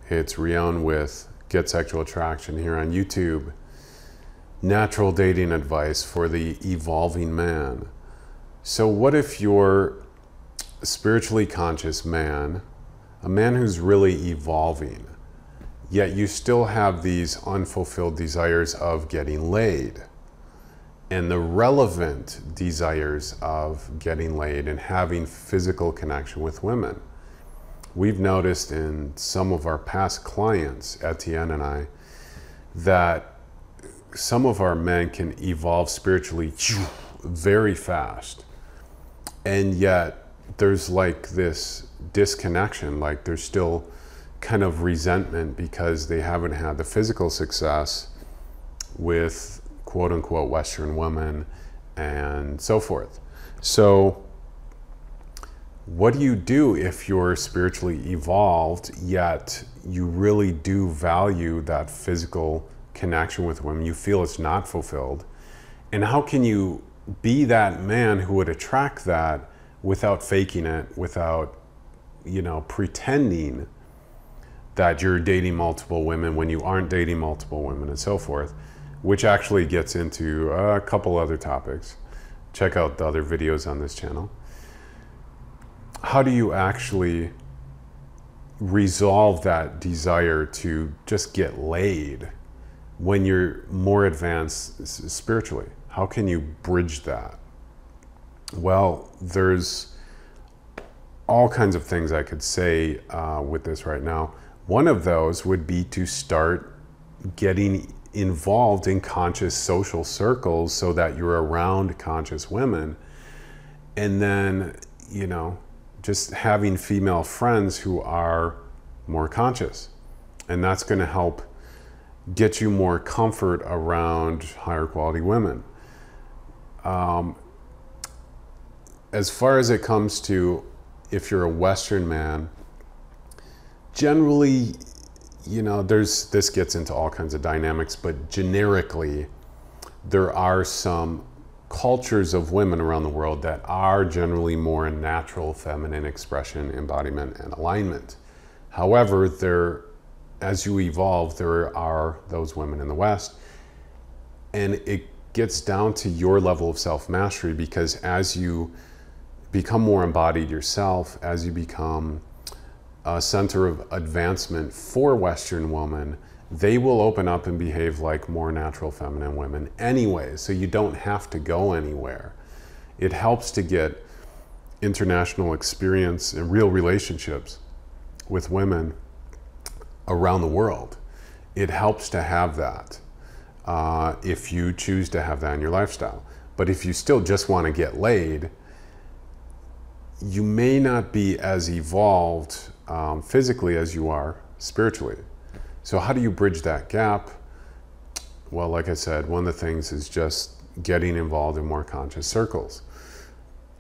It's Rion with Get Sexual Attraction here on YouTube. Natural dating advice for the evolving man. So what if you're a spiritually conscious man, a man who's really evolving, yet you still have these unfulfilled desires of getting laid, and the relevant desires of getting laid and having physical connection with women? We've noticed in some of our past clients, Etienne and I, that some of our men can evolve spiritually very fast. And yet there's like this disconnection, like there's still kind of resentment because they haven't had the physical success with quote unquote Western women and so forth. So what do you do if you're spiritually evolved, yet you really do value that physical connection with women? You feel it's not fulfilled. And how can you be that man who would attract that without faking it, without, pretending that you're dating multiple women when you aren't dating multiple women and so forth, which actually gets into a couple other topics. Check out the other videos on this channel. How do you actually resolve that desire to just get laid when you're more advanced spiritually? How can you bridge that? Well, there's all kinds of things I could say with this right now. One of those would be to start getting involved in conscious social circles so that you're around conscious women, and then, just having female friends who are more conscious. And that's going to help get you more comfort around higher quality women. As far as it comes to if you're a Western man, generally, this gets into all kinds of dynamics, but generically, there are some cultures of women around the world that are generally more in natural feminine expression, embodiment, and alignment. However, as you evolve, there are those women in the West, and it gets down to your level of self-mastery, because as you become more embodied yourself, as you become a center of advancement for Western women, they will open up and behave like more natural feminine women anyway, so you don't have to go anywhere. It helps to get international experience and real relationships with women around the world. It helps to have that if you choose to have that in your lifestyle. But if you still just want to get laid, you may not be as evolved physically as you are spiritually. So how do you bridge that gap? Well, like I said, one of the things is just getting involved in more conscious circles.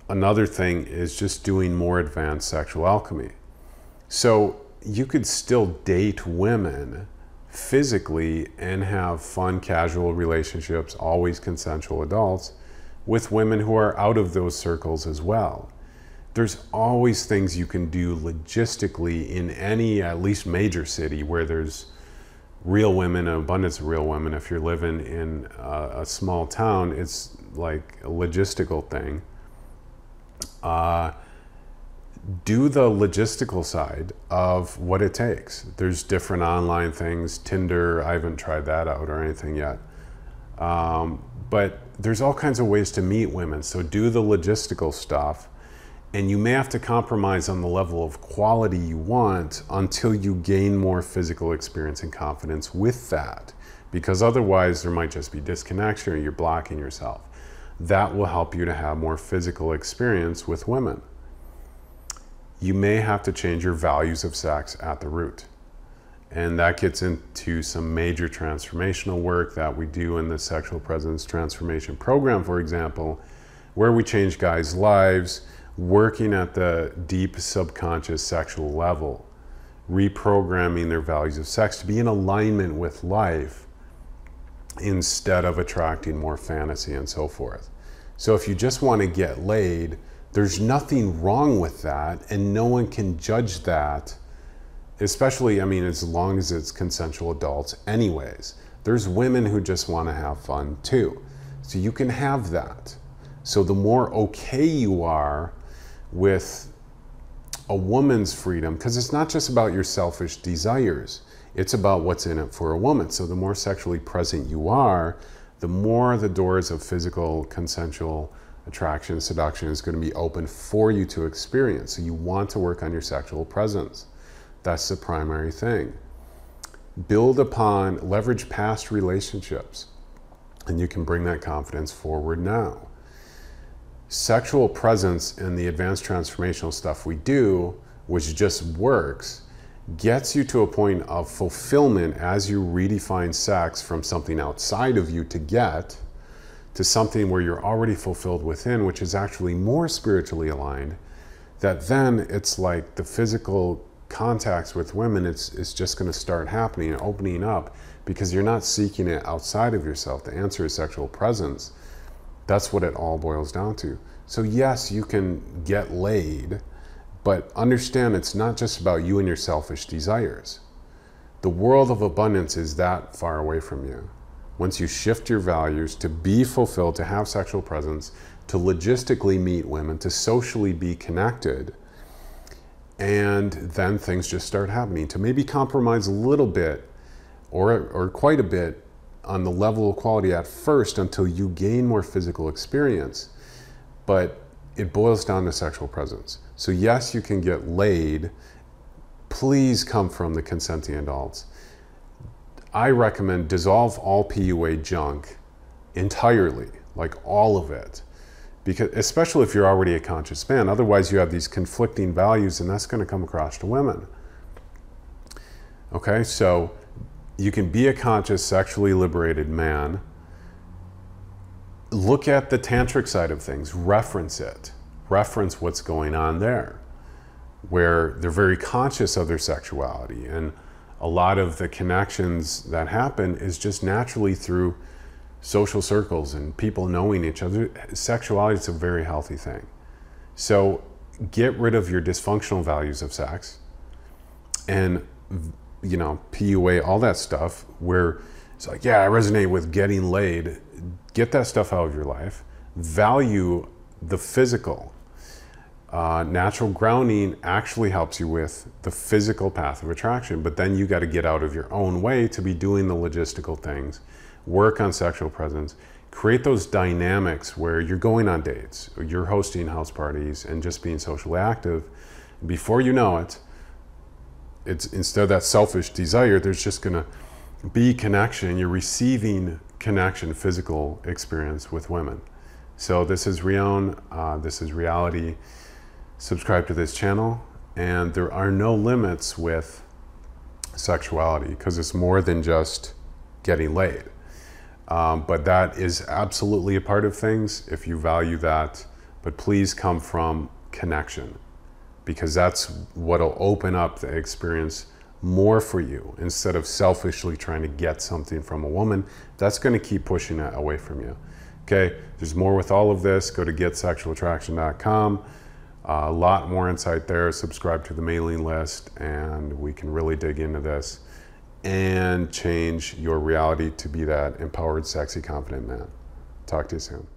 Another thing is just doing more advanced sexual alchemy. So you could still date women physically and have fun, casual relationships, always consensual adults, with women who are out of those circles as well. There's always things you can do logistically in any, at least major city, where there's real women, an abundance of real women. If you're living in a small town, it's like a logistical thing. Do the logistical side of what it takes. There's different online things, Tinder, I haven't tried that out or anything yet. But there's all kinds of ways to meet women. So do the logistical stuff. And you may have to compromise on the level of quality you want until you gain more physical experience and confidence with that. Because otherwise there might just be disconnection or you're blocking yourself. That will help you to have more physical experience with women. You may have to change your values of sex at the root. And that gets into some major transformational work that we do in the Sexual Presence Transformation Program, for example, where we change guys' lives, working at the deep subconscious sexual level, reprogramming their values of sex to be in alignment with life instead of attracting more fantasy and so forth. So if you just want to get laid, there's nothing wrong with that, and no one can judge that especially, I mean, as long as it's consensual adults anyways. There's women who just want to have fun too. So you can have that. So the more okay you are with a woman's freedom, because it's not just about your selfish desires, it's about what's in it for a woman. So the more sexually present you are, the more the doors of physical, consensual attraction, seduction is going to be open for you to experience. So you want to work on your sexual presence. That's the primary thing. Build upon, leverage past relationships, and you can bring that confidence forward now. Sexual presence and the advanced transformational stuff we do, which just works, gets you to a point of fulfillment as you redefine sex from something outside of you to get to something where you're already fulfilled within, which is actually more spiritually aligned, that then it's like the physical contacts with women, it's just going to start happening and opening up because you're not seeking it outside of yourself. The answer is sexual presence. That's what it all boils down to. So yes, you can get laid, but understand it's not just about you and your selfish desires. The world of abundance is that far away from you. Once you shift your values to be fulfilled, to have sexual presence, to logistically meet women, to socially be connected, and then things just start happening, to maybe compromise a little bit or quite a bit on the level of quality at first until you gain more physical experience. But it boils down to sexual presence. So yes, you can get laid. Please come from the consenting adults. I recommend dissolve all PUA junk entirely, like all of it. Because, especially if you're already a conscious man, otherwise you have these conflicting values and that's going to come across to women. Okay, so you can be a conscious, sexually liberated man. Look at the tantric side of things, reference it, reference what's going on there, where they're very conscious of their sexuality. And a lot of the connections that happen is just naturally through social circles and people knowing each other. Sexuality is a very healthy thing. So get rid of your dysfunctional values of sex and, you know, PUA, all that stuff where it's like, yeah, I resonate with getting laid. Get that stuff out of your life. Value the physical. Natural grounding actually helps you with the physical path of attraction, but then you got to get out of your own way to be doing the logistical things. Work on sexual presence, create those dynamics where you're going on dates, or you're hosting house parties and just being socially active. Before you know it, it's instead of that selfish desire, there's just gonna be connection. You're receiving connection, physical experience with women. So this is Rion, this is reality. Subscribe to this channel, and there are no limits with sexuality because it's more than just getting laid. But that is absolutely a part of things if you value that. But please come from connection, because that's what'll open up the experience more for you instead of selfishly trying to get something from a woman. That's going to keep pushing it away from you. Okay, there's more with all of this. Go to getsexualattraction.com. A lot more insight there. Subscribe to the mailing list, and we can really dig into this and change your reality to be that empowered, sexy, confident man. Talk to you soon.